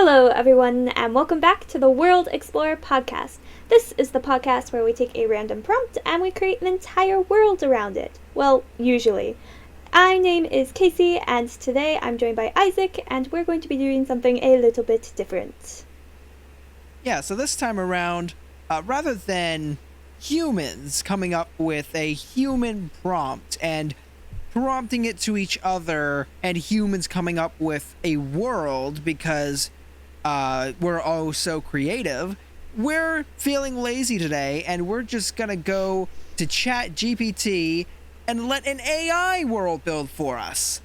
Hello, everyone, and welcome back to the World Explorer podcast. This is the podcast where we take a random prompt and we create an entire world around it. Well, usually. My name is Cassie, and today I'm joined by Isaac, and we're going to be doing something a little bit different. Yeah, so this time around, rather than humans coming up with a human prompt and prompting it to each other and humans coming up with a world because we're all so creative, we're feeling lazy today and we're just gonna go to Chat GPT and let an AI world build for us.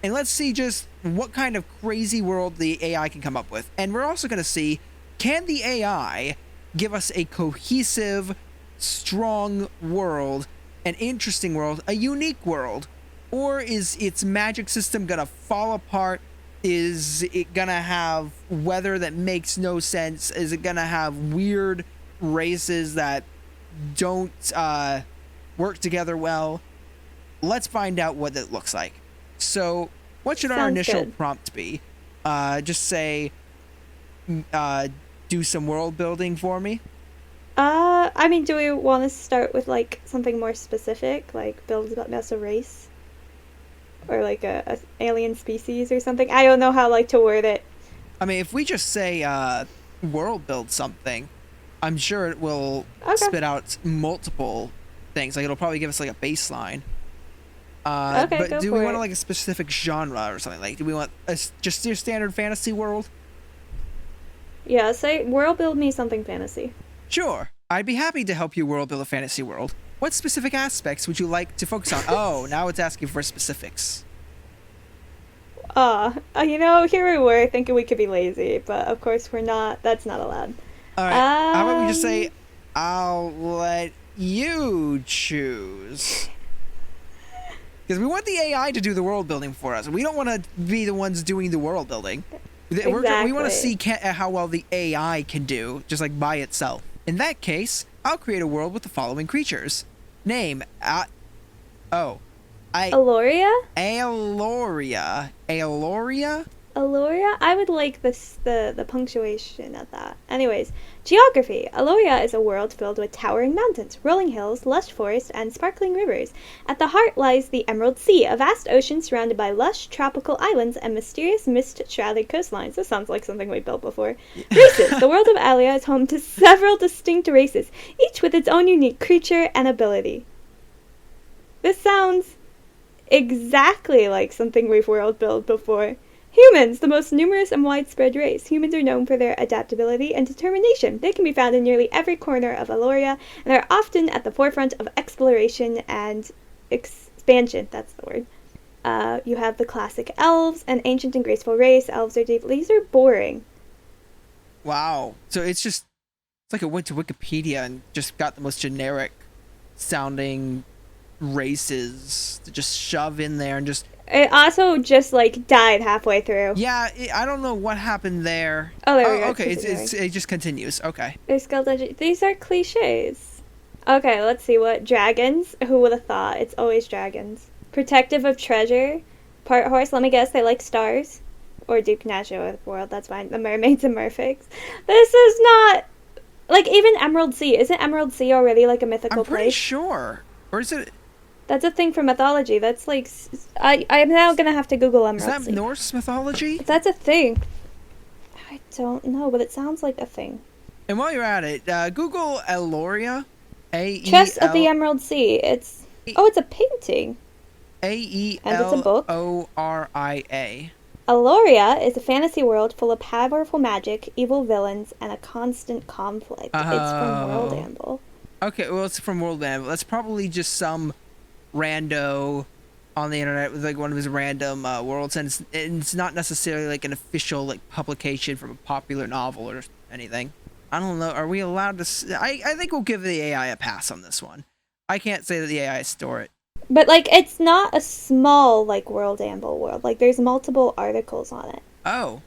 And let's see just what kind of crazy world the AI can come up with. And we're also gonna see, can the AI give us a cohesive, strong world, an interesting world, a unique world? Or is its magic system gonna fall apart? Is it gonna have weather that makes no sense? Is it gonna have weird races that don't work together well? Let's find out what it looks like. So, what should our initial prompt be? Just say, do some world building for me? Do we want to start with, something more specific? Like, build a race? Or, a alien species or something? I don't know how, to word it. I mean, if we just say, world build something, I'm sure it will spit out multiple things. It'll probably give us, a baseline. But do we want a specific genre or something? Do we want just your standard fantasy world? Yeah, say world build me something fantasy. Sure. I'd be happy to help you world build a fantasy world. What specific aspects would you like to focus on? Oh, now it's asking for specifics. Here we were thinking we could be lazy, but of course we're not. That's not allowed. All right. How about we just say, I'll let you choose. Because we want the AI to do the world building for us. We don't want to be the ones doing the world building. Exactly. We want to see how well the AI can do, just by itself. In that case, I'll create a world with the following creatures. Name, Aloria? Aloria? Aloria? I would like the punctuation of that. Anyways, geography. Aloria is a world filled with towering mountains, rolling hills, lush forests, and sparkling rivers. At the heart lies the Emerald Sea, a vast ocean surrounded by lush tropical islands and mysterious mist-shrouded coastlines. This sounds like something we built before. Races. The world of Aloria is home to several distinct races, each with its own unique creature and ability. This sounds exactly like something we've world built before. Humans, the most numerous and widespread race. Humans are known for their adaptability and determination. They can be found in nearly every corner of Aloria and are often at the forefront of exploration and expansion. That's the word. You have the classic elves, an ancient and graceful race. Elves are deep. These are boring. Wow. So it's like I went to Wikipedia and just got the most generic sounding races to just shove in there and just... It also just, died halfway through. Yeah, I don't know what happened there. Oh, there we go. Okay, it just continues. Okay. These are cliches. Okay, let's see what. Dragons. Who would have thought? It's always dragons. Protective of treasure. Part horse. Let me guess, they like stars. Or deep natural world, that's fine. The mermaids and merfolks. This is not... even Emerald Sea. Isn't Emerald Sea already, a mythical place? I'm pretty sure. Or is it... That's a thing from mythology. That's I'm now gonna have to Google Emerald Sea. Is that Norse mythology? That's a thing. I don't know, but it sounds like a thing. And while you're at it, Google Aloria. Chest of the Emerald Sea. It's a painting. Aloria. And it's a book. Aloria is a fantasy world full of powerful magic, evil villains, and a constant conflict. It's from Worldbuild. Okay, well, it's from Worldbuild. That's probably just some rando on the internet with one of his random worlds, and it's not necessarily an official publication from a popular novel or anything. I don't know. Are we allowed to? I think we'll give the AI a pass on this one. I can't say that the AI store it. But it's not a small Worldbuild world. There's multiple articles on it. Oh.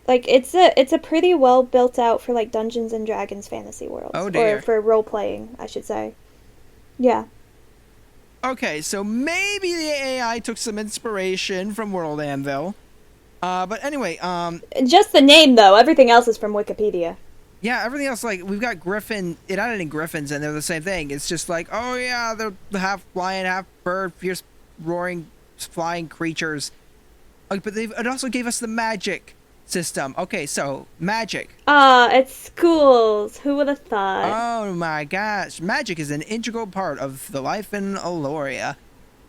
It's a pretty well built out for Dungeons and Dragons fantasy world. Oh dear. Or for role playing, I should say. Yeah. Okay, so maybe the AI took some inspiration from World Anvil But anyway, Just the name, though. Everything else is from Wikipedia. yeah, everything else, like, we've got griffin. It added in griffins, and they're the same thing. It's just like, oh yeah, they're half lion, half bird, fierce, roaring, flying creatures. Oh, but it also gave us the magic system. Okay, so magic. Ah, it's schools. Who would have thought? Oh my gosh, magic is an integral part of the life in Aloria,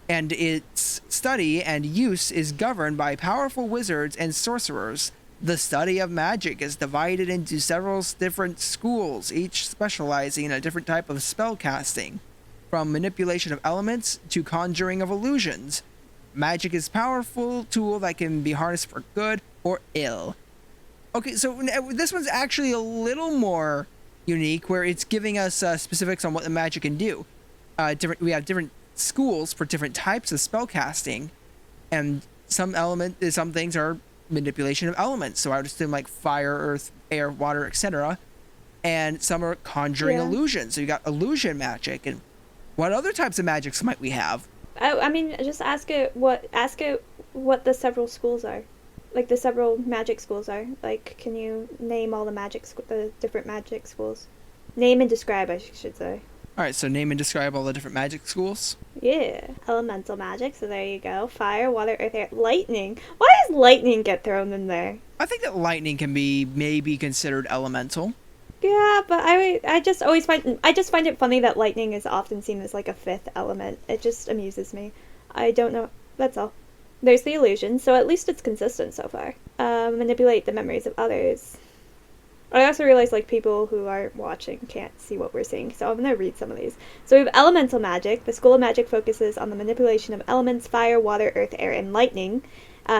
and its study and use is governed by powerful wizards and sorcerers. The study of magic is divided into several different schools, each specializing in a different type of spell casting, from manipulation of elements to conjuring of illusions. Magic is a powerful tool that can be harnessed for good or ill. Okay, so this one's actually a little more unique, where it's giving us specifics on what the magic can do. We have different schools for different types of spell casting, and some things are manipulation of elements. So I would assume like fire, earth, air, water, etc. And some are conjuring illusions. So you got illusion magic, and what other types of magics might we have? I mean, just ask it what the several schools are, like the several magic schools are. Like, can you name all the different magic schools? Name and describe, I should say. All right, so name and describe all the different magic schools. Yeah, elemental magic. So there you go. Fire, water, earth, air, lightning. Why does lightning get thrown in there? I think that lightning can be maybe considered elemental. Yeah, but I just find it funny that lightning is often seen as like a fifth element. It just amuses me. I don't know. That's all. There's the illusion, so at least it's consistent so far. Manipulate the memories of others. I also realize like people who are watching can't see what we're seeing, so I'm gonna read some of these. So we have elemental magic. The school of magic focuses on the manipulation of elements: fire, water, earth, air, and lightning.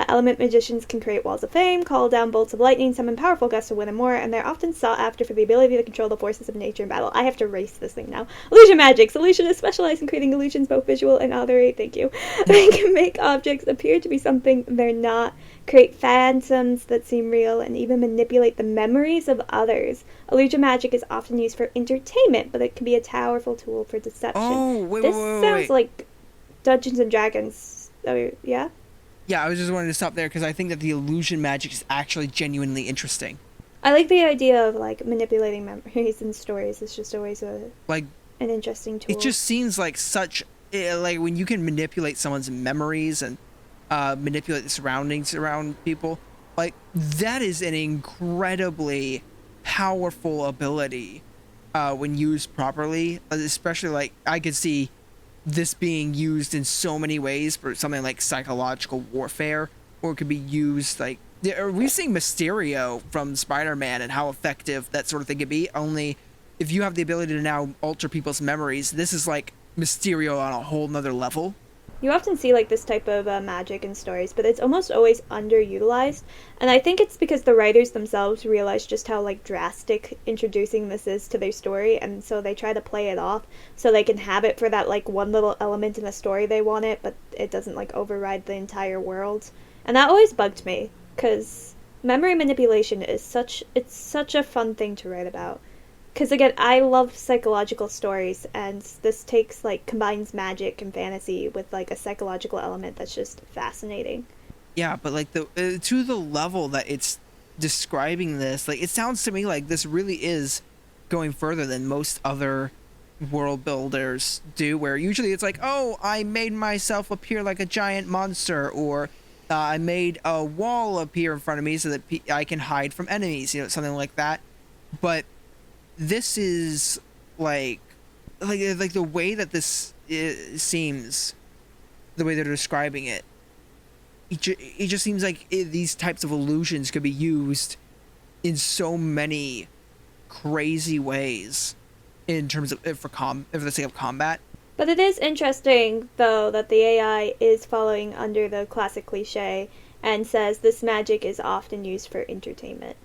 Element magicians can create walls of flame, call down bolts of lightning, summon powerful gusts of wind, and more, and they're often sought after for the ability to control the forces of nature in battle. I have to erase this thing now. Illusion magic. Illusionists specialize in creating illusions, both visual and auditory. Thank you. They can make objects appear to be something they're not, create phantoms that seem real, and even manipulate the memories of others. Illusion magic is often used for entertainment, but it can be a powerful tool for deception. Oh, wait. This sounds like Dungeons and Dragons. Oh, yeah? Yeah, I was just wanting to stop there because I think that the illusion magic is actually genuinely interesting. I like the idea of like manipulating memories and stories. It's just always an interesting tool. It just seems like like when you can manipulate someone's memories and manipulate the surroundings around people, like that is an incredibly powerful ability when used properly. Especially like I could see this being used in so many ways for something like psychological warfare, or it could be used like we've seen Magisterium from Spider-Man and how effective that sort of thing could be. Only if you have the ability to now alter people's memories, this is like Magisterium on a whole nother level. You often see like this type of magic in stories, but it's almost always underutilized. And I think it's because the writers themselves realize just how like drastic introducing this is to their story, and so they try to play it off so they can have it for that like one little element in the story they want it, but it doesn't like override the entire world. And that always bugged me, because memory manipulation is such a fun thing to write about. Because again, I love psychological stories, and this combines magic and fantasy with like a psychological element that's just fascinating. Yeah, but like to the level that it's describing this, like it sounds to me like this really is going further than most other world builders do, where usually it's like, oh, I made myself appear like a giant monster, or I made a wall appear in front of me so that I can hide from enemies, something like that. But this is like the way that this seems, the way they're describing it, it just seems like these types of illusions could be used in so many crazy ways in terms of for the sake of combat. But it is interesting, though, that the AI is following under the classic cliche and says this magic is often used for entertainment.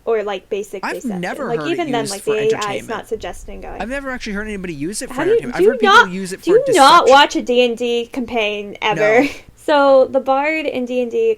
Or like basic deception. I've never like heard even it then, used like for the AI is entertainment. not suggesting going. I've never actually heard anybody use it for How do entertainment. you, I've heard people use it for deception. Do you not watch a D&D campaign ever? No. So the bard in D&D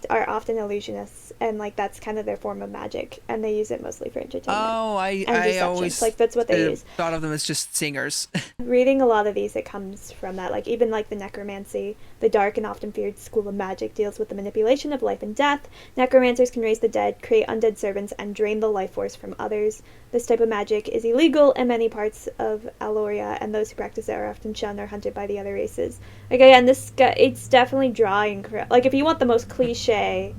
are often illusionists, and like that's kind of their form of magic, and they use it mostly for entertainment Oh, and I deception. always Like that's what they use. thought of them as just singers. Reading a lot of these, it comes from that. Like even like the necromancy, the dark and often feared school of magic deals with the manipulation of life and death. Necromancers can raise the dead, create undead servants, and drain the life force from others. This type of magic is illegal in many parts of Aloria, and those who practice it are often shunned or hunted by the other races. Like again, this guy, it's definitely drawing. Like if you want the most cliche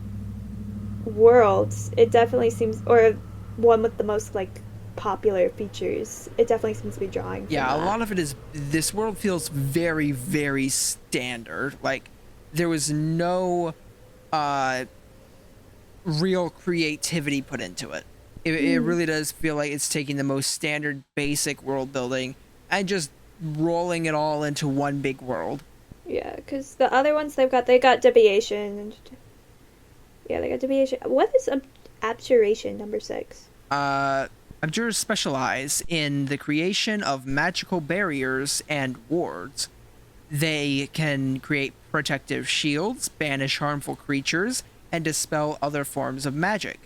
worlds, it definitely seems, or one with the most like popular features, it definitely seems to be drawing from Yeah, a that. lot of it is, this world feels very, very standard. Like there was no uh real creativity put into it. It really does feel like it's taking the most standard basic world building and just rolling it all into one big world. Yeah, because the other ones they got deviation. And, yeah, they got deviation. What is abjuration number 6? Abjurers specialize in the creation of magical barriers and wards. They can create protective shields, banish harmful creatures, and dispel other forms of magic.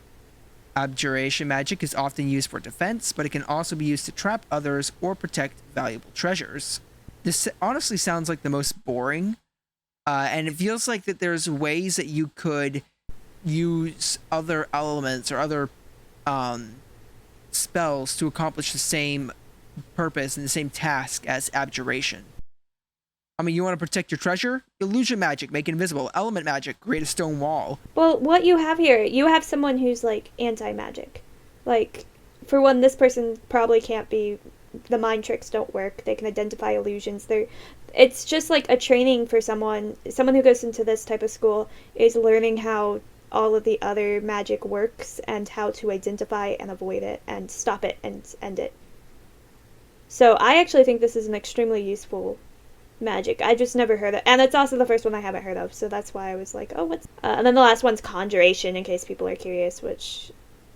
Abjuration magic is often used for defense, but it can also be used to trap others or protect valuable treasures. This honestly sounds like the most boring, and it feels like that there's ways that you could use other elements or other spells to accomplish the same purpose and the same task as abjuration. I mean, you want to protect your treasure? Illusion magic, make it invisible. Element magic, create a stone wall. Well, what you have here, you have someone who's like anti-magic. Like, for one, this person probably can't be. The mind tricks don't work. They can identify illusions. It's just like a training for someone. Someone who goes into this type of school is learning how all of the other magic works and how to identify and avoid it and stop it and end it. So I actually think this is an extremely useful magic. I just never heard of it. And it's also the first one I haven't heard of, so that's why I was like, oh, what's... and then the last one's conjuration, in case people are curious, which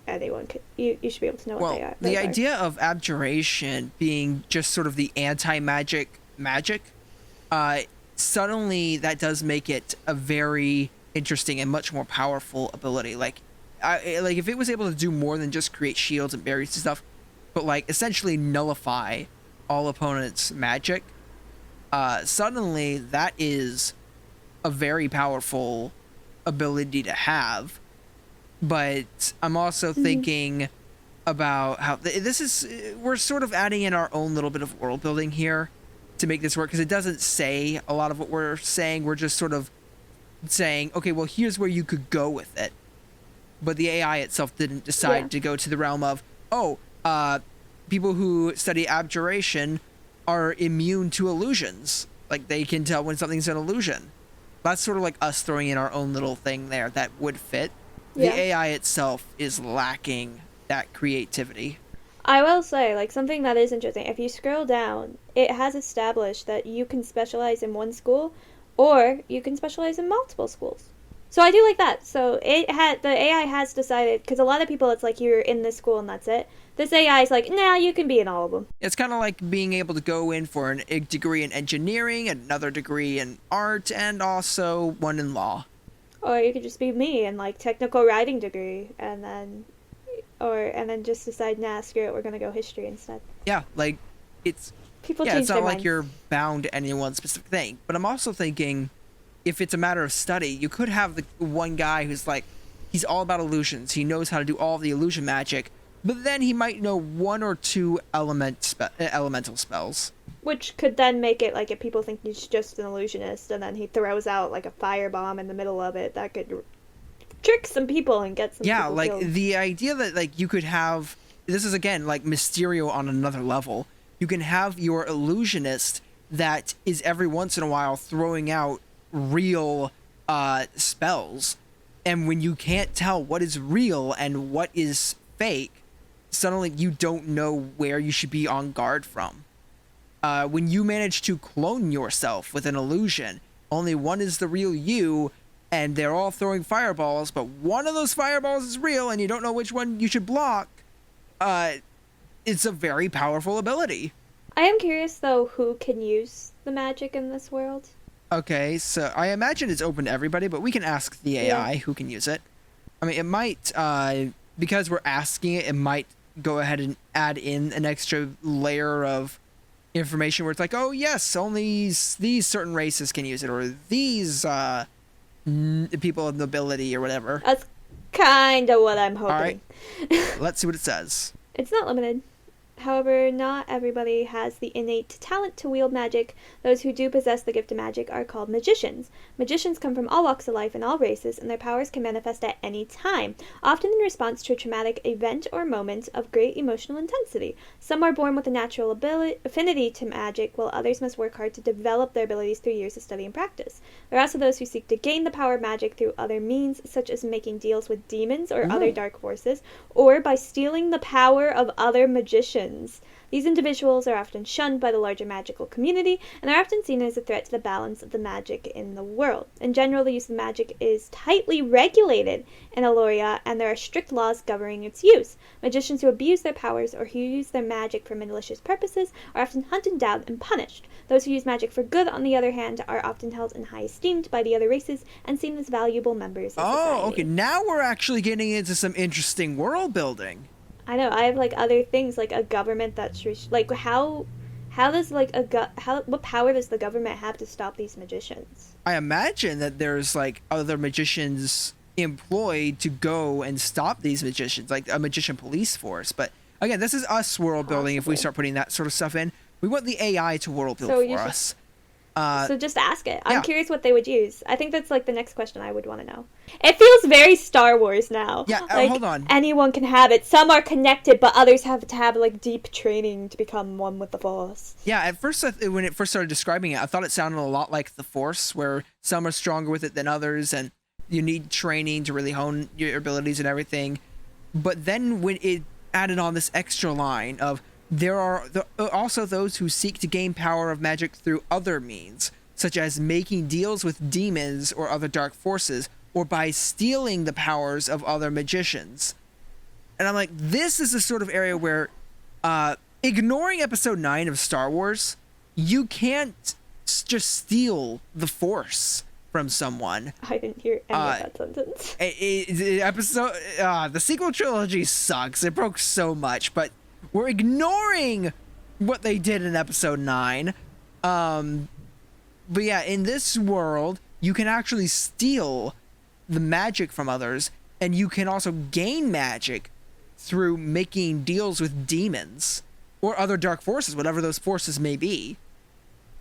anyone could... You should be able to know what they are. The idea of abjuration being just sort of the anti-magic magic, suddenly that does make it a very interesting and much more powerful ability. Like if it was able to do more than just create shields and barriers and stuff, but like essentially nullify all opponents' magic, suddenly that is a very powerful ability to have. But I'm also thinking about how this is, we're sort of adding in our own little bit of world building here to make this work, because it doesn't say a lot of what we're saying. We're just sort of saying, okay, well, here's where you could go with it. But the AI itself didn't decide to go to the realm of, people who study abjuration are immune to illusions. Like, they can tell when something's an illusion. That's sort of like us throwing in our own little thing there that would fit. Yeah. The AI itself is lacking that creativity. I will say, like, something that is interesting, if you scroll down, it has established that you can specialize in one school, or you can specialize in multiple schools. So I do like that. So the AI has decided, because a lot of people, it's like you're in this school and that's it. This AI is like, nah, you can be in all of them. It's kind of like being able to go in for a degree in engineering, another degree in art, and also one in law. Or you could just be me and like technical writing degree, and then just decide, nah, screw it, we're gonna go history instead. Yeah, like it's People yeah, change it's not their like minds. you're bound to any one specific thing. But I'm also thinking, if it's a matter of study, you could have the one guy who's like, he's all about illusions. He knows how to do all the illusion magic, but then he might know one or two elemental spells. Which could then make it like if people think he's just an illusionist, and then he throws out like a firebomb in the middle of it, that could trick some people and get some people Like killed. the idea that like you could have, this is again like Magisterium on another level. You can have your illusionist that is every once in a while throwing out real spells, and when you can't tell what is real and what is fake, suddenly you don't know where you should be on guard from. When you manage to clone yourself with an illusion, only one is the real you, and they're all throwing fireballs, but one of those fireballs is real and you don't know which one you should block. It's a very powerful ability. I am curious though who can use the magic in this world. Okay, so I imagine it's open to everybody, but we can ask the AI who can use it. I mean, it might, because we're asking it, it might go ahead and add in an extra layer of information where it's like, oh, yes, only these certain races can use it, or these people of nobility, or whatever. That's kind of what I'm All right. hoping. Let's see what it says. It's not limited. However, not everybody has the innate talent to wield magic. Those who do possess the gift of magic are called magicians. Magicians come from all walks of life and all races, and their powers can manifest at any time, often in response to a traumatic event or moment of great emotional intensity. Some are born with a natural affinity to magic, while others must work hard to develop their abilities through years of study and practice. There are also those who seek to gain the power of magic through other means, such as making deals with demons or other dark forces, or by stealing the power of other magicians. These individuals are often shunned by the larger magical community and are often seen as a threat to the balance of the magic in the world. In general, the use of magic is tightly regulated in Aloria, and there are strict laws governing its use. Magicians who abuse their powers or who use their magic for malicious purposes are often hunted down and punished. Those who use magic for good, on the other hand, are often held in high esteem by the other races and seen as valuable members of society. Oh, okay. Now we're actually getting into some interesting world building. I know. I have like other things, like a government that's like how does like what power does the government have to stop these magicians? I imagine that there's like other magicians employed to go and stop these magicians, like a magician police force. But again, this is us world building. If we start putting that sort of stuff in, we want the AI to world build for us. So just ask it. I'm yeah. curious what they would use. I think that's like the next question I would want to know. It feels very Star Wars now. Yeah, like, hold on. Anyone can have it. Some are connected, but others have to have like deep training to become one with the Force. Yeah, at first, when it first started describing it, I thought it sounded a lot like the Force, where some are stronger with it than others, and you need training to really hone your abilities and everything. But then when it added on this extra line of, there are also those who seek to gain power of magic through other means, such as making deals with demons or other dark forces, or by stealing the powers of other magicians. And I'm like, this is the sort of area where, ignoring episode 9 of Star Wars, you can't just steal the Force from someone. I didn't hear any of that sentence. The sequel trilogy sucks. It broke so much, but we're ignoring what they did in episode 9. But yeah, in this world, you can actually steal the magic from others, and you can also gain magic through making deals with demons or other dark forces, whatever those forces may be.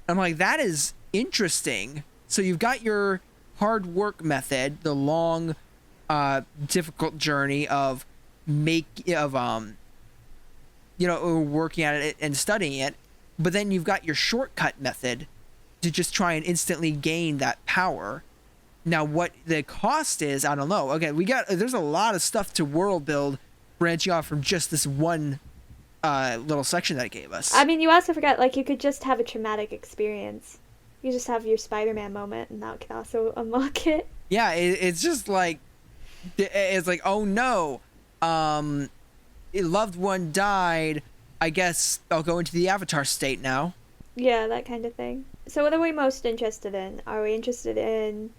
I'm like, that is interesting. So you've got your hard work method, the long, difficult journey of working at it and studying it, but then you've got your shortcut method to just try and instantly gain that power. Now, what the cost is, I don't know. Okay, there's a lot of stuff to world build, branching off from just this one little section that it gave us. I mean, you also forgot, like, you could just have a traumatic experience. You just have your Spider-Man moment, and that could also unlock it. Yeah, it's just like, it's like, oh no, a loved one died. I guess I'll go into the Avatar state now. Yeah, that kind of thing. So what are we most interested in? Are we interested in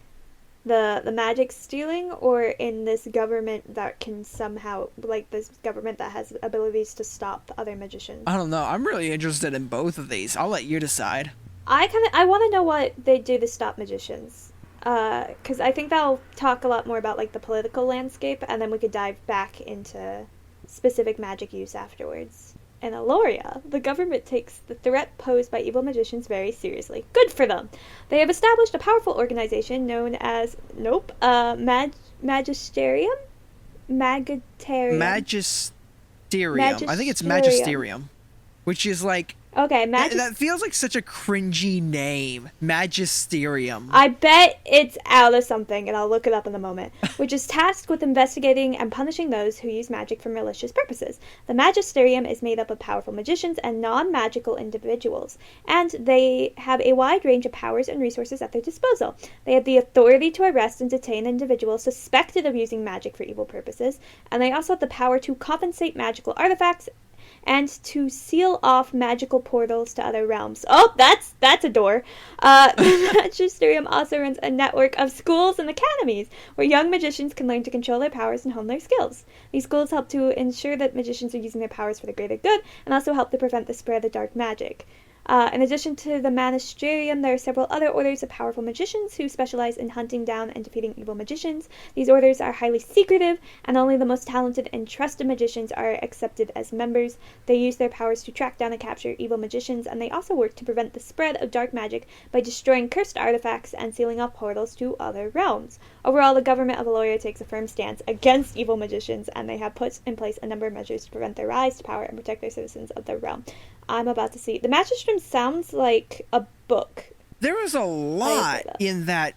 the magic stealing, or in this government that can somehow, like, this government that has abilities to stop other magicians? I don't know. I'm really interested in both of these. I'll let you decide. I want to know what they do to stop magicians. Because I think that'll talk a lot more about, like, the political landscape, and then we could dive back into specific magic use afterwards. In Aloria, the government takes the threat posed by evil magicians very seriously. Good for them! They have established a powerful organization known as, Magisterium? Magisterium. I think it's Magisterium. Which is like... Okay, that feels like such a cringy name. Magisterium. I bet it's out of something, and I'll look it up in a moment. Which is tasked with investigating and punishing those who use magic for malicious purposes. The Magisterium is made up of powerful magicians and non-magical individuals, and they have a wide range of powers and resources at their disposal. They have the authority to arrest and detain individuals suspected of using magic for evil purposes, and they also have the power to compensate magical artifacts and to seal off magical portals to other realms. Oh, that's a door. The Magisterium also runs a network of schools and academies where young magicians can learn to control their powers and hone their skills. These schools help to ensure that magicians are using their powers for the greater good and also help to prevent the spread of dark magic. In addition to the Magisterium, there are several other orders of powerful magicians who specialize in hunting down and defeating evil magicians. These orders are highly secretive, and only the most talented and trusted magicians are accepted as members. They use their powers to track down and capture evil magicians, and they also work to prevent the spread of dark magic by destroying cursed artifacts and sealing off portals to other realms. Overall, the government of Aloria takes a firm stance against evil magicians, and they have put in place a number of measures to prevent their rise to power and protect their citizens of their realm. I'm about to see. The Magisterium sounds like a book. There was a lot in that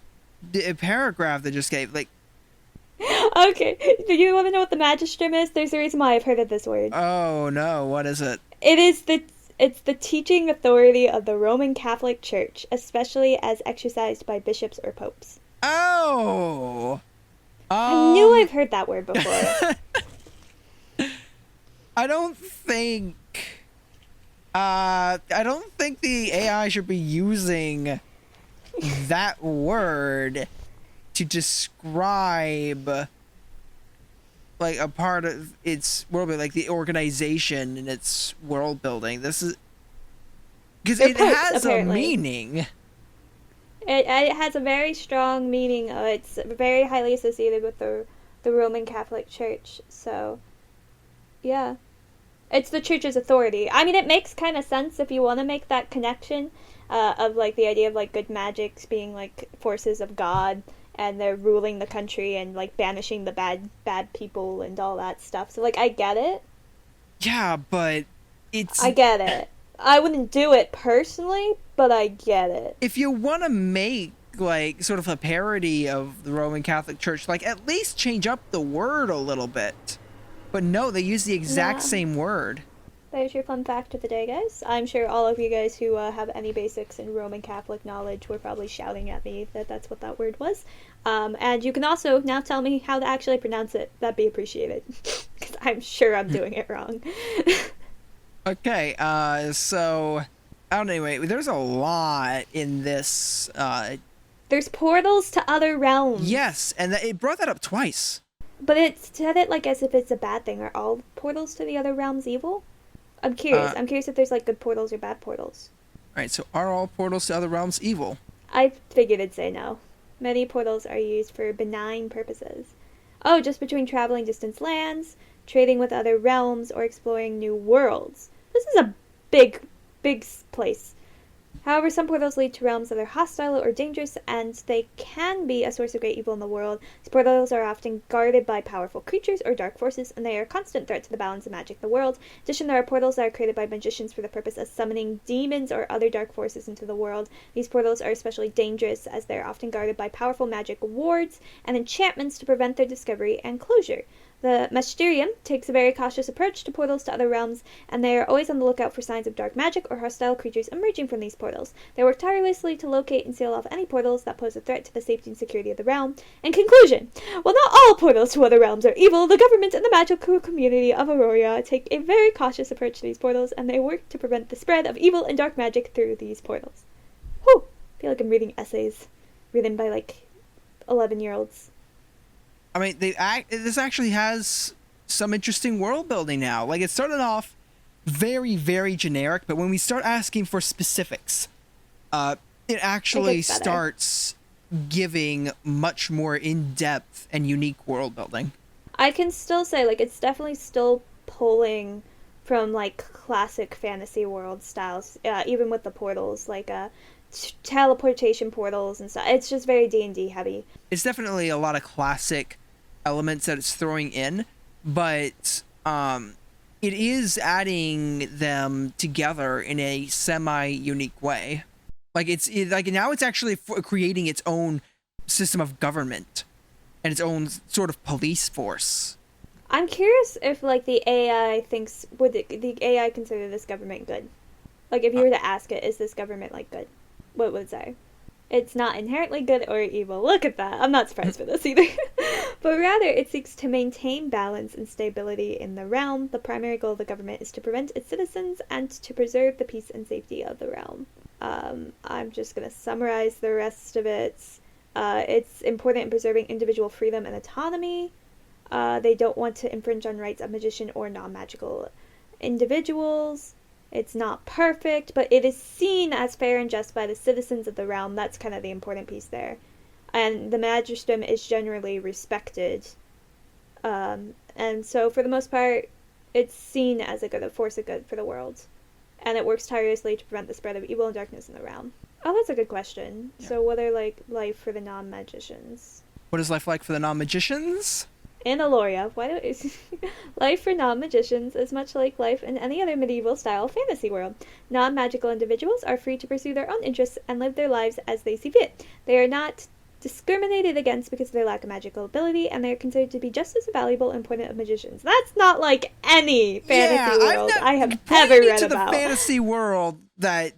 paragraph that just gave, like... Okay, do you want to know what the Magisterium is? There's a reason why I've heard of this word. Oh, no, what is it? It's the teaching authority of the Roman Catholic Church, especially as exercised by bishops or popes. Oh! I knew I've heard that word before. I don't think the AI should be using that word to describe like a part of its world building, like the organization and its world building. This is because it has apparently a meaning. It has a very strong meaning. It's very highly associated with the Roman Catholic Church. So, yeah. It's the church's authority. I mean, it makes kind of sense if you want to make that connection of, like, the idea of, like, good magics being, like, forces of God, and they're ruling the country and, like, banishing the bad people and all that stuff. So, like, I get it. Yeah, but it's... I get it. I wouldn't do it personally, but I get it. If you want to make, like, sort of a parody of the Roman Catholic Church, like, at least change up the word a little bit. But no, they use the exact same word. There's your fun fact of the day, guys. I'm sure all of you guys who have any basics in Roman Catholic knowledge were probably shouting at me that that's what that word was. And you can also now tell me how to actually pronounce it. That'd be appreciated. Because I'm sure I'm doing it wrong. Okay, so... Anyway, there's a lot in this... There's portals to other realms. Yes, and it brought that up twice. But it said it like as if it's a bad thing. Are all portals to the other realms evil? I'm curious. I'm curious if there's like good portals or bad portals. Alright, so are all portals to other realms evil? I figured it'd say no. Many portals are used for benign purposes. Oh, just between traveling distant lands, trading with other realms, or exploring new worlds. This is a big place. However, some portals lead to realms that are hostile or dangerous, and they can be a source of great evil in the world. These portals are often guarded by powerful creatures or dark forces, and they are a constant threat to the balance of magic in the world. In addition, there are portals that are created by magicians for the purpose of summoning demons or other dark forces into the world. These portals are especially dangerous, as they are often guarded by powerful magic wards and enchantments to prevent their discovery and closure. The Magisterium takes a very cautious approach to portals to other realms, and they are always on the lookout for signs of dark magic or hostile creatures emerging from these portals. They work tirelessly to locate and seal off any portals that pose a threat to the safety and security of the realm. In conclusion, while not all portals to other realms are evil, the government and the magical community of Aloria take a very cautious approach to these portals, and they work to prevent the spread of evil and dark magic through these portals. Whew! I feel like I'm reading essays written by, like, 11-year-olds. I mean, this actually has some interesting world building now. Like, it started off very, very generic, but when we start asking for specifics, it actually starts giving much more in-depth and unique world building. I can still say, like, it's definitely still pulling from, like, classic fantasy world styles, even with the portals, like, teleportation portals and stuff. It's just very D&D heavy. It's definitely a lot of classic elements that it's throwing in, but it is adding them together in a semi-unique way. Like like now it's actually creating its own system of government and its own sort of police force. I'm curious if, like, the AI thinks, would the AI consider this government good? Like, if you were to ask it, is this government, like, good? What would it say? It's not inherently good or evil. Look at that. I'm not surprised for this either. but rather it seeks to maintain balance and stability in the realm. The primary goal of the government is to prevent its citizens and to preserve the peace and safety of the realm. I'm just going to summarize the rest of it. It's important in preserving individual freedom and autonomy. They don't want to infringe on rights of magician or non-magical individuals. It's not perfect, but it is seen as fair and just by the citizens of the realm. That's kind of the important piece there. And the Magisterium is generally respected. And so, for the most part, it's seen as a force of good for the world. And it works tirelessly to prevent the spread of evil and darkness in the realm. Oh, that's a good question. Yeah. So what are, life for the non-magicians? What is life like for the non-magicians? In Aloria, life for non-magicians is much like life in any other medieval-style fantasy world. Non-magical individuals are free to pursue their own interests and live their lives as they see fit. They are not discriminated against because of their lack of magical ability, and they are considered to be just as valuable and important as magicians. That's not like any fantasy world I have ever read about. The fantasy world that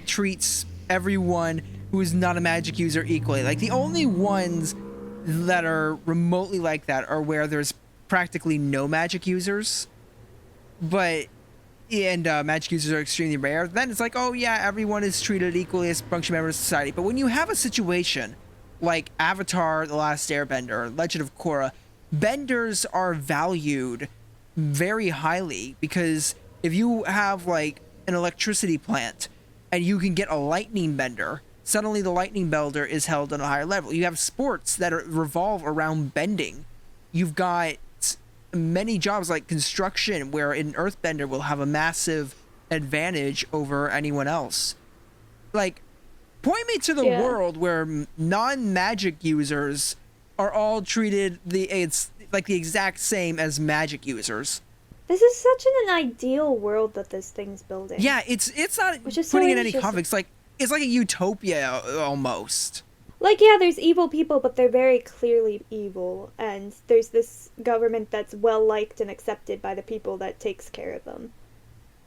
treats everyone who is not a magic user equally. Like, the only ones that are remotely like that are where there's practically no magic users, and magic users are extremely rare. Then it's like, oh yeah, everyone is treated equally as functioning members of society. But when you have a situation like Avatar: The Last Airbender, Legend of Korra, benders are valued very highly, because if you have like an electricity plant and you can get a lightning bender, suddenly the lightning bender is held on a higher level. You have sports that revolve around bending. You've got many jobs like construction, where an earthbender will have a massive advantage over anyone else. Like, point me to the world where non-magic users are all treated the exact same as magic users. This is such an ideal world that this thing's building. Yeah, it's not putting in any conflicts. Like, it's like a utopia almost. Like, yeah, there's evil people, but they're very clearly evil, and there's this government that's well-liked and accepted by the people that takes care of them.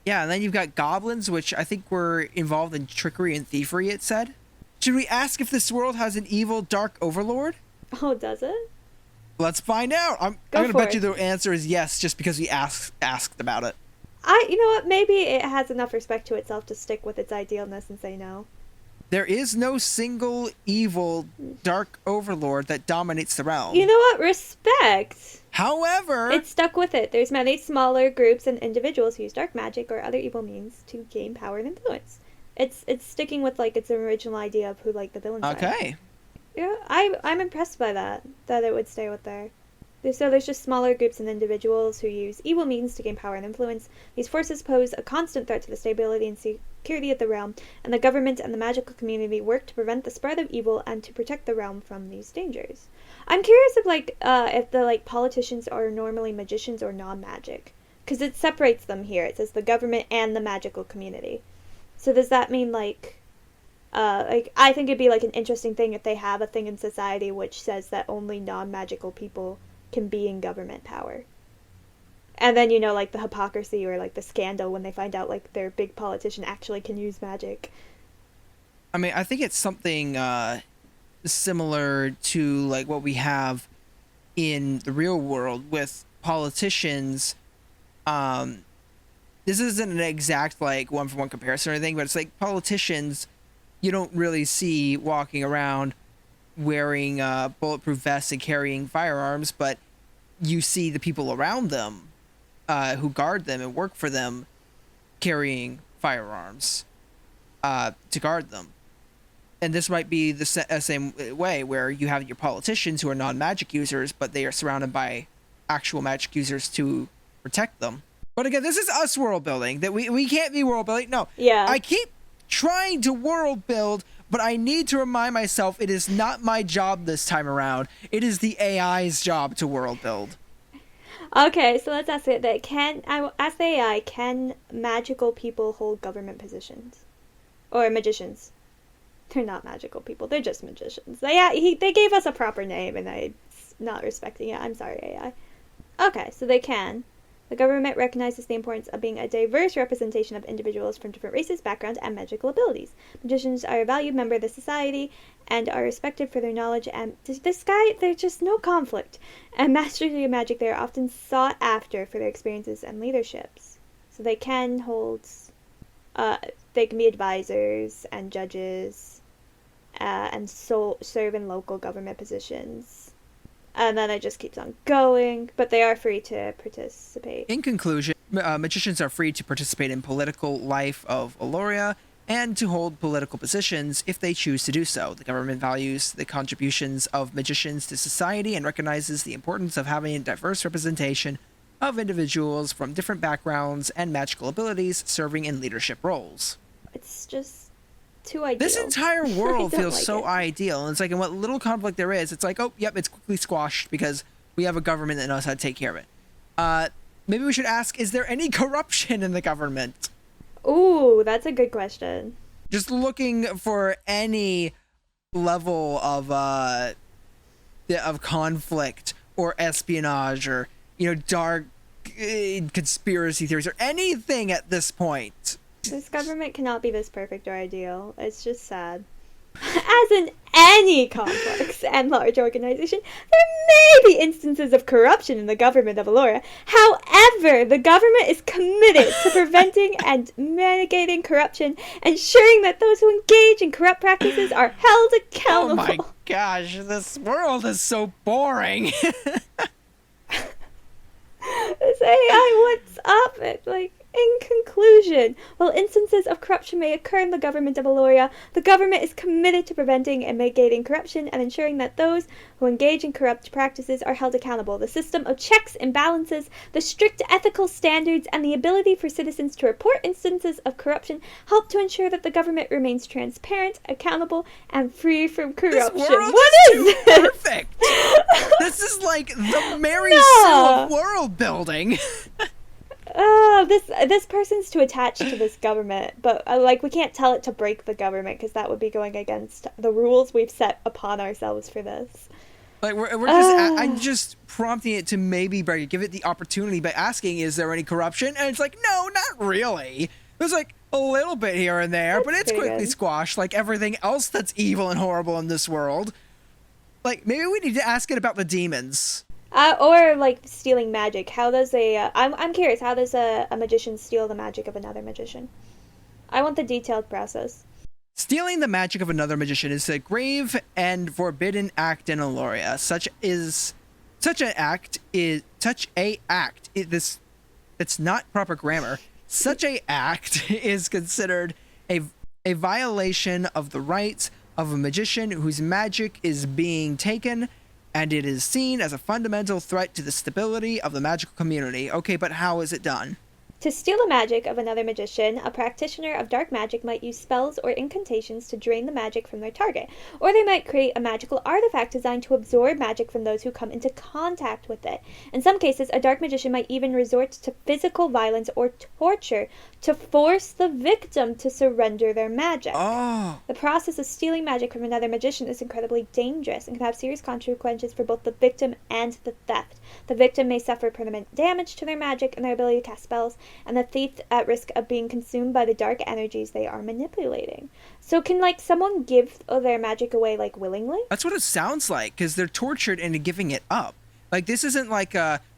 Yeah, and then you've got goblins, which I think were involved in trickery and thievery, it said. Should we ask if this world has an evil dark overlord? Oh, does it? Let's find out. I'm going to bet you the answer is yes, just because we asked about it. You know what, maybe it has enough respect to itself to stick with its idealness and say no. There is no single evil dark overlord that dominates the realm. You know what? Respect. However, it stuck with it. There's many smaller groups and individuals who use dark magic or other evil means to gain power and influence. It's sticking with like its original idea of who like the villains are. Okay. Yeah, I'm impressed by that it would stay with there. So there's just smaller groups and individuals who use evil means to gain power and influence. These forces pose a constant threat to the stability and security of the realm, and the government and the magical community work to prevent the spread of evil and to protect the realm from these dangers. I'm curious if the politicians are normally magicians or non-magic, because it separates them here. It says the government and the magical community. So does that mean I think it'd be like an interesting thing if they have a thing in society which says that only non-magical people can be in government power. And then, like the hypocrisy or like the scandal when they find out like their big politician actually can use magic. I mean, I think it's something similar to like what we have in the real world with politicians. This isn't an exact like one-for-one comparison or anything, but it's like politicians you don't really see walking around wearing bulletproof vests and carrying firearms, but you see the people around them who guard them and work for them carrying firearms to guard them. And this might be the same way, where you have your politicians who are non-magic users, but they are surrounded by actual magic users to protect them. But again, this is us world building. That we can't be world building. No. Yeah. I keep trying to world build, but I need to remind myself it is not my job this time around. It is the AI's job to world build. Okay, so let's ask it. Ask the AI, can magical people hold government positions? Or magicians? They're not magical people. They're just magicians. They gave us a proper name, and I'm not respecting it. I'm sorry, AI. Okay, so they can. The government recognizes the importance of being a diverse representation of individuals from different races, backgrounds, and magical abilities. Magicians are a valued member of the society and are respected for their knowledge and there's just no conflict. And mastery of magic, they are often sought after for their experiences and leaderships. So they can hold, they can be advisors and judges, and serve in local government positions. And then it just keeps on going, but they are free to participate. In conclusion, magicians are free to participate in political life of Aloria and to hold political positions if they choose to do so. The government values the contributions of magicians to society and recognizes the importance of having a diverse representation of individuals from different backgrounds and magical abilities serving in leadership roles. It's just too ideal. This entire world feels like so it. ideal. And it's like, in what little conflict there is, it's like, oh, yep, it's quickly squashed because we have a government that knows how to take care of it. Maybe we should ask, is there any corruption in the government? Ooh, that's a good question. Just looking for any level of conflict or espionage or, dark conspiracy theories or anything at this point. This government cannot be this perfect or ideal. It's just sad. As in any complex and large organization, there may be instances of corruption in the government of Aloria. However, the government is committed to preventing and mitigating corruption, ensuring that those who engage in corrupt practices are held accountable. Oh my gosh, this world is so boring. This AI, what's up? It's like, in conclusion, while instances of corruption may occur in the government of Aloria, the government is committed to preventing and mitigating corruption and ensuring that those who engage in corrupt practices are held accountable. The system of checks and balances, the strict ethical standards, and the ability for citizens to report instances of corruption help to ensure that the government remains transparent, accountable, and free from corruption. This world What is too this? perfect. This is like the Mary Sue of world building. This person's too attached to this government, but we can't tell it to break the government because that would be going against the rules we've set upon ourselves for this. Like we're just I'm just prompting it to maybe give it the opportunity by asking, is there any corruption? And it's like, no, not really. There's like a little bit here and there, but it's quickly good. squashed like everything else that's evil and horrible in this world. Like maybe we need to ask it about the demons. Or stealing magic. How does I'm curious, how does a magician steal the magic of another magician? I want the detailed process. Stealing the magic of another magician is a grave and forbidden act in Aloria. It's not proper grammar. Such a act is considered a violation of the rights of a magician whose magic is being taken, and it is seen as a fundamental threat to the stability of the magical community. Okay, but how is it done? To steal the magic of another magician, a practitioner of dark magic might use spells or incantations to drain the magic from their target, or they might create a magical artifact designed to absorb magic from those who come into contact with it. In some cases, a dark magician might even resort to physical violence or torture to force the victim to surrender their magic. Oh. The process of stealing magic from another magician is incredibly dangerous and can have serious consequences for both the victim and the theft. The victim may suffer permanent damage to their magic and their ability to cast spells, and the thief at risk of being consumed by the dark energies they are manipulating. So can someone give their magic away willingly? That's what it sounds like, because they're tortured into giving it up. This isn't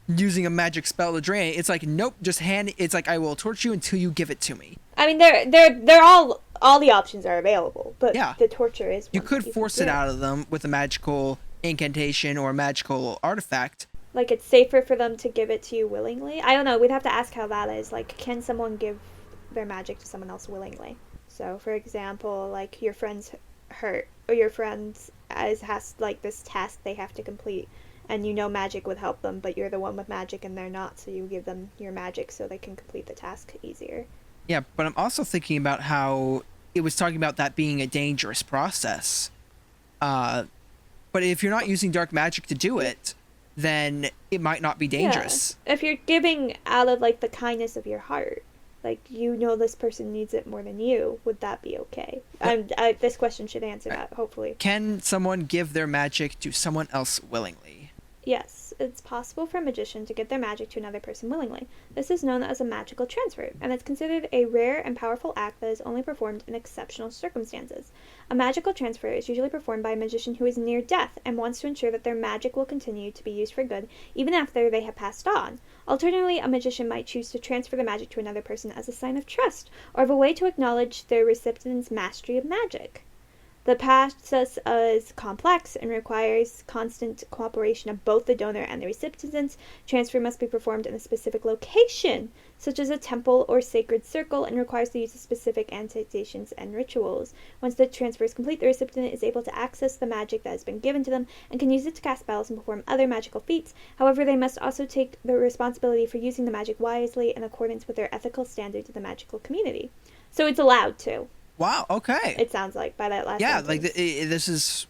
using a magic spell to drain it. It's nope, just hand it. It's I will torture you until you give it to me. I mean, they're all the options are available, but yeah, the torture is one. You could force it out of them with a magical incantation or a magical artifact. It's safer for them to give it to you willingly? I don't know. We'd have to ask how that is. Can someone give their magic to someone else willingly? So, for example, your friend's hurt, or your friend has this task they have to complete, and magic would help them, but you're the one with magic and they're not, so you give them your magic so they can complete the task easier. Yeah, but I'm also thinking about how it was talking about that being a dangerous process. But if you're not using dark magic to do it, then it might not be dangerous. Yeah. If you're giving out of the kindness of your heart, this person needs it more than you, would that be okay? This question should answer that, hopefully. Can someone give their magic to someone else willingly? Yes. it's possible for a magician to give their magic to another person willingly. This is known as a magical transfer, and it's considered a rare and powerful act that is only performed in exceptional circumstances. A magical transfer is usually performed by a magician who is near death and wants to ensure that their magic will continue to be used for good even after they have passed on. Alternatively, a magician might choose to transfer the magic to another person as a sign of trust or of a way to acknowledge their recipient's mastery of magic. The process is complex and requires constant cooperation of both the donor and the recipient. Transfer must be performed in a specific location, such as a temple or sacred circle, and requires the use of specific incantations and rituals. Once the transfer is complete, the recipient is able to access the magic that has been given to them and can use it to cast spells and perform other magical feats. However, they must also take the responsibility for using the magic wisely in accordance with their ethical standards of the magical community. So it's allowed to. Wow. Okay. It sounds like by that last Yeah, sentence. like this is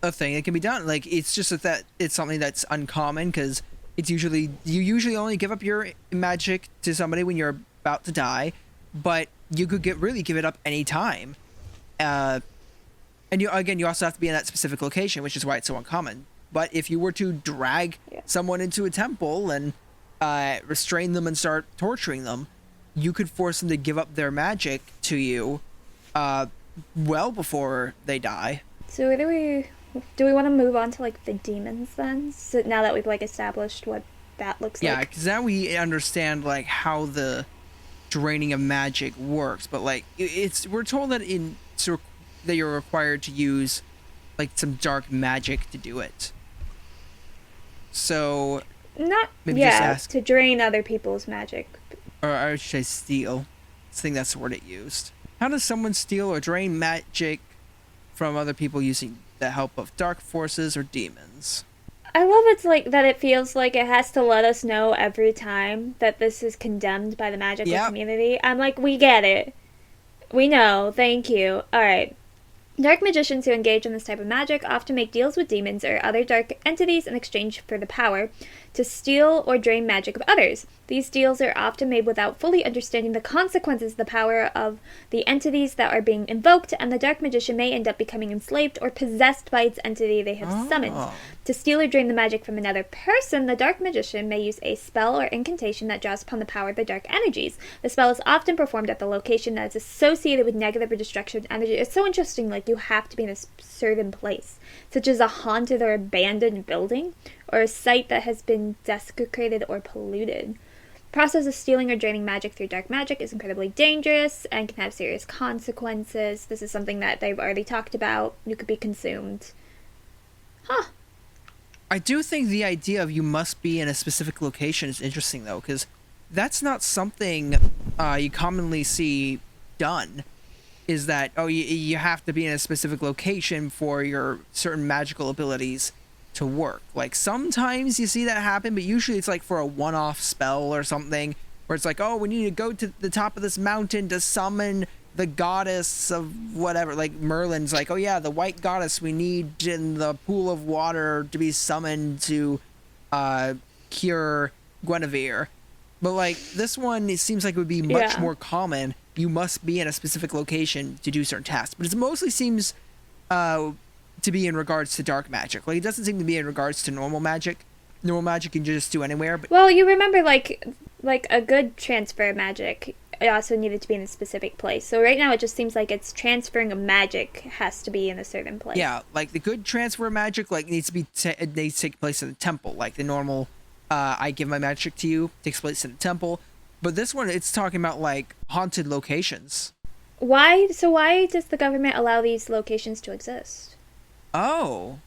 a thing that can be done. Like it's just that it's something that's uncommon because you usually only give up your magic to somebody when you're about to die, but you could really give it up any time. And you also have to be in that specific location, which is why it's so uncommon. But if you were to drag someone into a temple and restrain them and start torturing them, you could force them to give up their magic to you well before they die. So do we want to move on to like the demons then? So now that we've like established what that looks Yeah, like. because now we understand like how the draining of magic works. But like we're told that that you're required to use like some dark magic to do it. So Not maybe just yeah, ask, to drain other people's magic. or should I steal? I think that's the word it used. How does someone steal or drain magic from other people using the help of dark forces or demons? I love it's like that it feels like it has to let us know every time that this is condemned by the magical community. I'm like, we get it. We know. Thank you. Alright. Dark magicians who engage in this type of magic often make deals with demons or other dark entities in exchange for the power to steal or drain magic of others. These deals are often made without fully understanding the consequences of the power of the entities that are being invoked, and the dark magician may end up becoming enslaved or possessed by its entity they have summoned. To steal or drain the magic from another person, the dark magician may use a spell or incantation that draws upon the power of the dark energies. The spell is often performed at the location that is associated with negative or destructive energy. It's so interesting, like you have to be in a certain place, such as a haunted or abandoned building, or a site that has been desecrated or polluted. The process of stealing or draining magic through dark magic is incredibly dangerous and can have serious consequences. This is something that they've already talked about. You could be consumed. Huh. I do think the idea of you must be in a specific location is interesting, though, because that's not something you commonly see done. Is that, you have to be in a specific location for your certain magical abilities to work. Like, sometimes you see that happen, but usually it's like for a one-off spell or something, where it's like, we need to go to the top of this mountain to summon the goddess of whatever. Like, Merlin's like, the white goddess we need in the pool of water to be summoned to cure Guinevere. But, like, this one, it seems like it would be much more common. You must be in a specific location to do certain tasks. But it mostly seems to be in regards to dark magic. Like, it doesn't seem to be in regards to normal magic. Normal magic you can just do anywhere. But well, you remember, like a good transfer of magic, it also needed to be in a specific place. So right now it just seems like it's transferring of magic has to be in a certain place. Yeah, like the good transfer of magic needs to take place in a temple. Like the normal, I give my magic to you, takes place in a temple. But this one, it's talking about like haunted locations. Why does the government allow these locations to exist? Oh,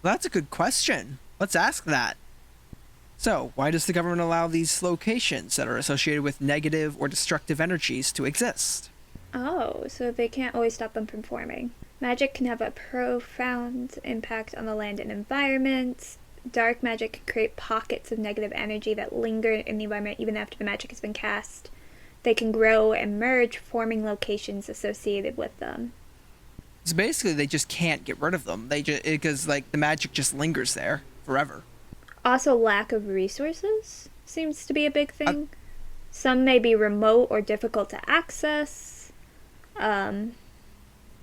that's a good question. Let's ask that. So, why does the government allow these locations that are associated with negative or destructive energies to exist? Oh, so they can't always stop them from forming. Magic can have a profound impact on the land and environment. Dark magic can create pockets of negative energy that linger in the environment even after the magic has been cast. They can grow and merge, forming locations associated with them. So basically, they just can't get rid of them. Because like the magic just lingers there forever. Also, lack of resources seems to be a big thing. Some may be remote or difficult to access.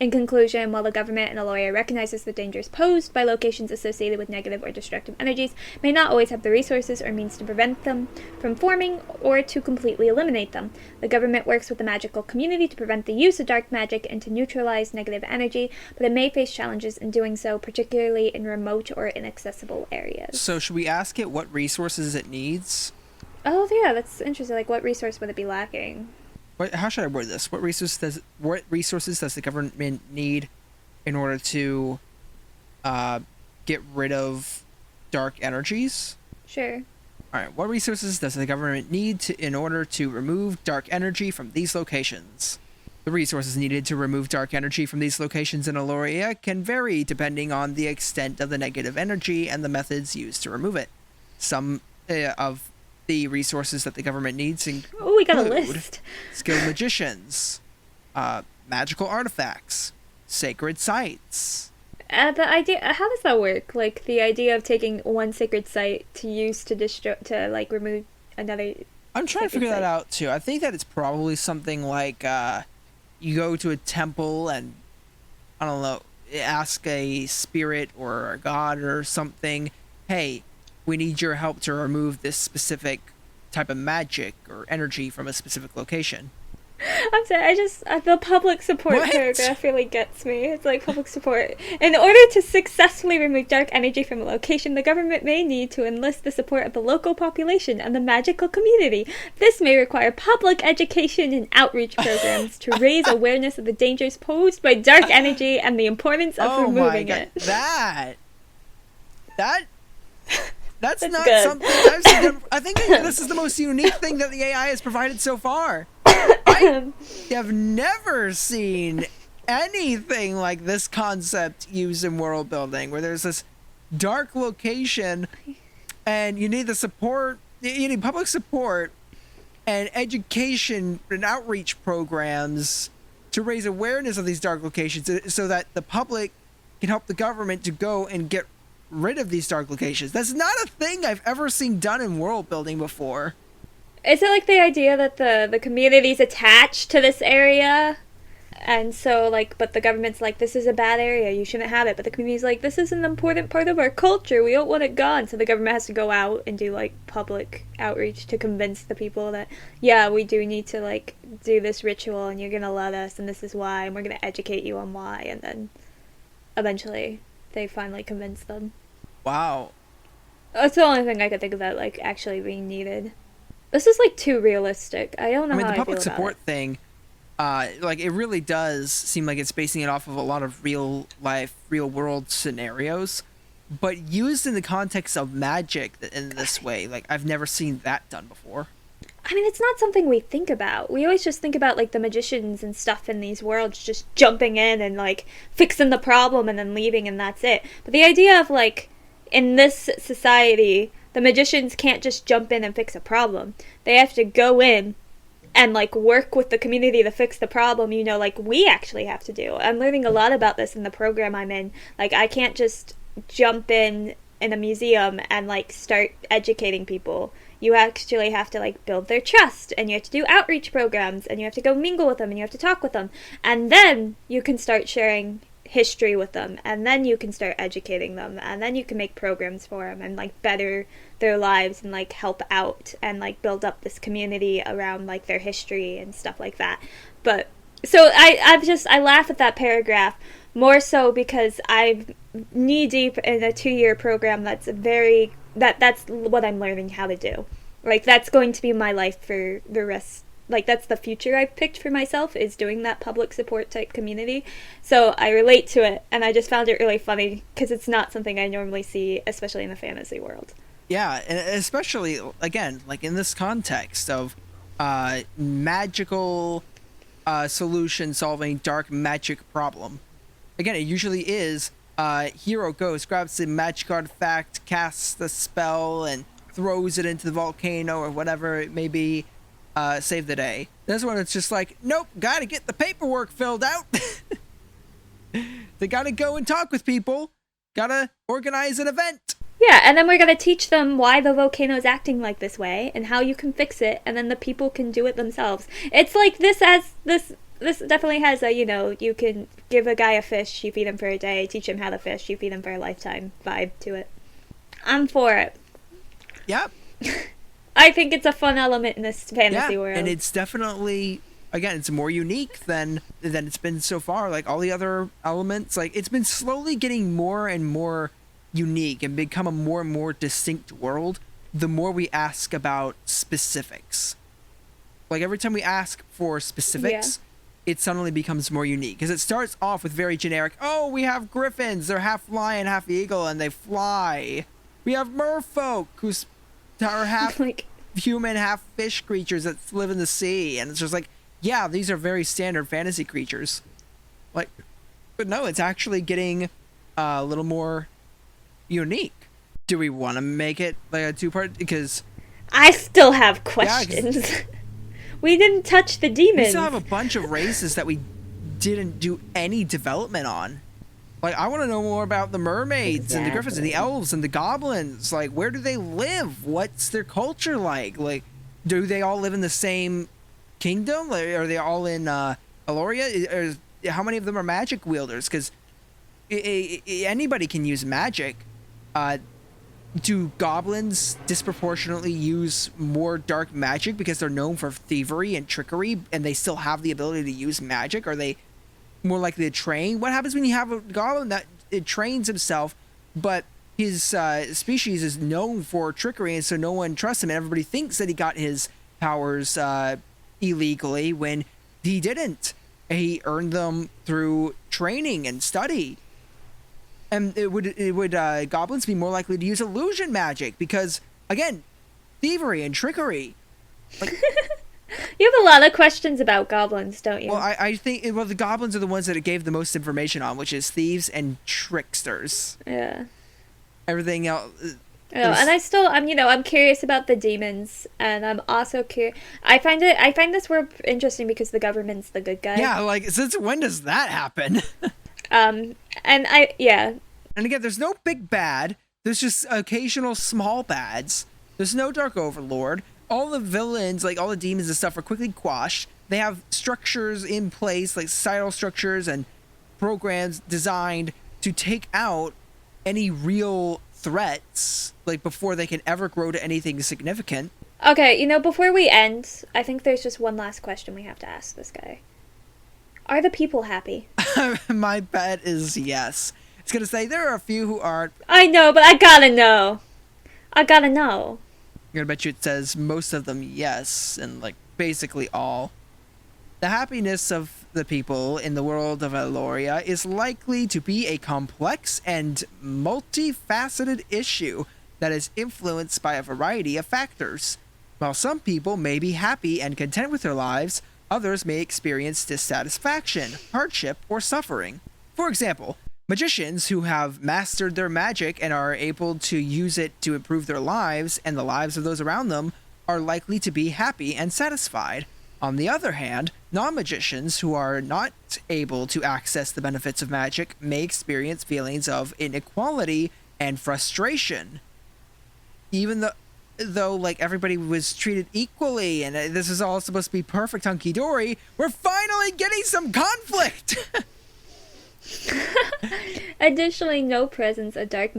In conclusion, while the government and Aloria recognizes the dangers posed by locations associated with negative or destructive energies, may not always have the resources or means to prevent them from forming or to completely eliminate them. The government works with the magical community to prevent the use of dark magic and to neutralize negative energy, but it may face challenges in doing so, particularly in remote or inaccessible areas. So should we ask it what resources it needs? Oh yeah, that's interesting. Like, what resource would it be lacking? How should I word this? What resources does the government need in order to get rid of dark energies? Sure. All right. What resources does the government need in order to remove dark energy from these locations? The resources needed to remove dark energy from these locations in Aloria can vary depending on the extent of the negative energy and the methods used to remove it. Some of the resources that the government needs include we got a list. Skilled magicians, magical artifacts, sacred sites. The idea, how does that work? Like, the idea of taking one sacred site to use to like remove another. I'm trying to figure that out too. I think that it's probably something like you go to a temple and, I don't know, ask a spirit or a god or something, hey, we need your help to remove this specific type of magic or energy from a specific location. I'm sorry, the public support paragraph really gets me. It's like public support. In order to successfully remove dark energy from a location, the government may need to enlist the support of the local population and the magical community. This may require public education and outreach programs to raise awareness of the dangers posed by dark energy and the importance of removing it. That's not good. something I've seen. I think this is the most unique thing that the AI has provided so far. I have never seen anything like this concept used in world building, where there's this dark location and you need the support, you need public support and education and outreach programs to raise awareness of these dark locations so that the public can help the government to go and get rid of these dark locations. That's not a thing I've ever seen done in world building before. Is it like the idea that the community's attached to this area? And so, like, but the government's like, this is a bad area, you shouldn't have it. But the community's like, this is an important part of our culture, we don't want it gone. So the government has to go out and do, like, public outreach to convince the people that, yeah, we do need to, like, do this ritual and you're gonna let us and this is why and we're gonna educate you on why. And then eventually they finally convince them. Wow. That's the only thing I could think of that, like, actually being needed. This is, like, too realistic. I don't know how I feel about it. The public support thing, like, it really does seem like it's basing it off of a lot of real life, real world scenarios, but used in the context of magic in this way, like, I've never seen that done before. I mean, it's not something we think about. We always just think about, like, the magicians and stuff in these worlds just jumping in and, like, fixing the problem and then leaving and that's it. But the idea of, like, in this society, the magicians can't just jump in and fix a problem. They have to go in and, like, work with the community to fix the problem, you know, like we actually have to do. I'm learning a lot about this in the program I'm in. Like, I can't just jump in a museum and, like, start educating people. You actually have to, like, build their trust, and you have to do outreach programs, and you have to go mingle with them, and you have to talk with them. And then you can start sharing history with them, and then you can start educating them, and then you can make programs for them and, like, better their lives and, like, help out and, like, build up this community around, like, their history and stuff like that. But so I laugh at that paragraph more so because I'm knee deep in a 2-year program that's that's what I'm learning how to do. Like, that's going to be my life for the rest. Like, that's the future I've picked for myself, is doing that public support type community. So I relate to it, and I just found it really funny because it's not something I normally see, especially in the fantasy world. Yeah, and especially, again, like in this context of magical solution solving dark magic problem. Again, it usually is hero goes, grabs the magic artifact, casts the spell, and throws it into the volcano or whatever it may be. Save the day. This one, it's just like, nope, gotta get the paperwork filled out. They gotta go and talk with people. Gotta organize an event. Yeah, and then we're gonna teach them why the volcano is acting like this way and how you can fix it, and then the people can do it themselves. It's like this this definitely has a, you can give a guy a fish, you feed him for a day, teach him how to fish, you feed him for a lifetime vibe to it. I'm for it. Yep. I think it's a fun element in this fantasy world. And it's definitely, again, it's more unique than it's been so far. Like all the other elements, like it's been slowly getting more and more unique and become a more and more distinct world the more we ask about specifics. Like every time we ask for specifics, it suddenly becomes more unique. Because it starts off with very generic, oh, we have griffins, they're half lion, half eagle, and they fly. We have merfolk, who's are half human, half fish creatures that live in the sea. And it's just like, yeah, these are very standard fantasy creatures. Like, but no, it's actually getting a little more unique. Do we want to make it like a two-part? Because I still have questions. We didn't touch the demons. We still have a bunch of races that we didn't do any development on. Like, I want to know more about the mermaids and the griffins and the elves and the goblins. Like, where do they live? What's their culture like? Like, do they all live in the same kingdom? Like, are they all in Aloria? How many of them are magic wielders? Because anybody can use magic. Do goblins disproportionately use more dark magic because they're known for thievery and trickery, and they still have the ability to use magic? Are they more likely to train? What happens when you have a goblin that it trains himself, but his species is known for trickery, and so no one trusts him, and everybody thinks that he got his powers illegally when he didn't. He earned them through training and study. And would goblins be more likely to use illusion magic because, again, thievery and trickery? Like, you have a lot of questions about goblins, don't you? Well, I think the goblins are the ones that it gave the most information on, which is thieves and tricksters. Yeah. Everything else. I'm curious about the demons, and I'm also curious. I find this world interesting because the government's the good guy. Yeah, like since when does that happen? And again, there's no big bad. There's just occasional small bads. There's no dark overlord. All the villains, like all the demons and stuff, are quickly quashed. They have structures in place, like societal structures and programs designed to take out any real threats, like before they can ever grow to anything significant. Okay, before we end, I think there's just one last question we have to ask this guy. Are the people happy? My bet is yes. It's gonna say there are a few who aren't. I know, but I gotta know. I'm gonna bet you it says most of them yes, and like basically all. The happiness of the people in the world of Aloria is likely to be a complex and multifaceted issue that is influenced by a variety of factors. While some people may be happy and content with their lives, others may experience dissatisfaction, hardship, or suffering. For example, magicians who have mastered their magic and are able to use it to improve their lives and the lives of those around them are likely to be happy and satisfied. On the other hand, non-magicians who are not able to access the benefits of magic may experience feelings of inequality and frustration. Even though like everybody was treated equally and this is all supposed to be perfect hunky-dory, we're finally getting some conflict. Additionally, the presence of dark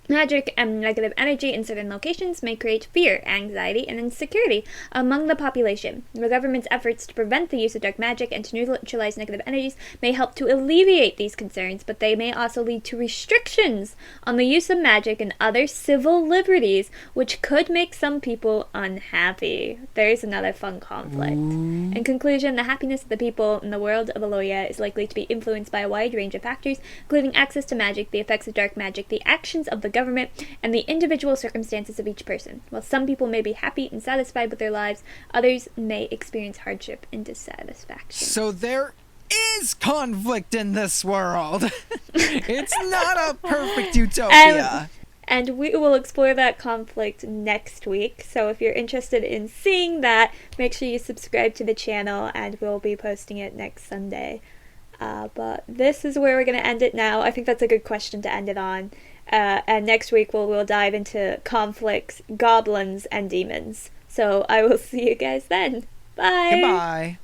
magic and negative energy in certain locations may create fear, anxiety, and insecurity among the population. The government's efforts to prevent the use of dark magic and to neutralize negative energies may help to alleviate these concerns, but they may also lead to restrictions on the use of magic and other civil liberties, which could make some people unhappy. There's another fun conflict. In conclusion, the happiness of the people in the world of Aloria is likely to be influenced by a wide range of factors, including access to magic, the effects of dark magic, the actions of the government, and the individual circumstances of each person. While some people may be happy and satisfied with their lives, others may experience hardship and dissatisfaction. So there is conflict in this world. It's not a perfect utopia. And we will explore that conflict next week. So if you're interested in seeing that, make sure you subscribe to the channel, and we'll be posting it next Sunday. But this is where we're going to end it now. I think that's a good question to end it on. And next week we'll dive into conflicts, goblins, and demons. So I will see you guys then. Bye. Goodbye.